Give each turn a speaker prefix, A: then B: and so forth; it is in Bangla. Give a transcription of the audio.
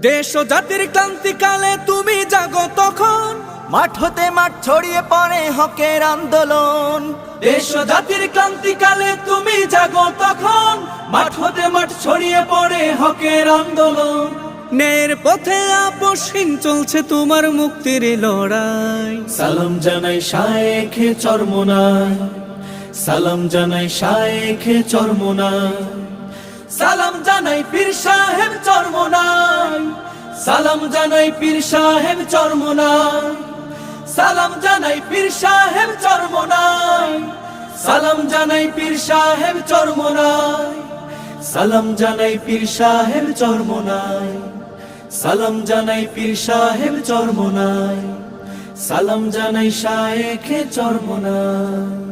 A: দেশ ও জাতির ক্লান্তিকালে তুমি জাগো তখন,
B: মাঠ হতে মাঠ ছড়িয়ে পড়ে হকের আন্দোলন।
A: দেশ ও জাতির ক্লান্তিকালে তুমি জাগো তখন, মাঠ হতে মাঠ ছড়িয়ে পড়ে হকের আন্দোলন। ন্যায়ের পথে আপসহীন চলছে তোমার মুক্তির লড়াই।
C: সালাম জানাই শায়েখে চরমোনাই, সালাম জানাই শায়েখে চরমোনাই,
A: সালাম জানাই পীর সাহেব চরমোনাই, সালাম জানাই পীর সাহেব চরমোনাই, সালাম জানাই পীর সাহেব চরমোনাই, সালাম জানাই পীর সাহেব চরমোনাই,
C: সালাম জানাই পীর সাহেব চরমোনাই, সালাম জানাই পীর সাহেব চরমোনাই, সালাম জানাই শায়েখে চরমোনাই।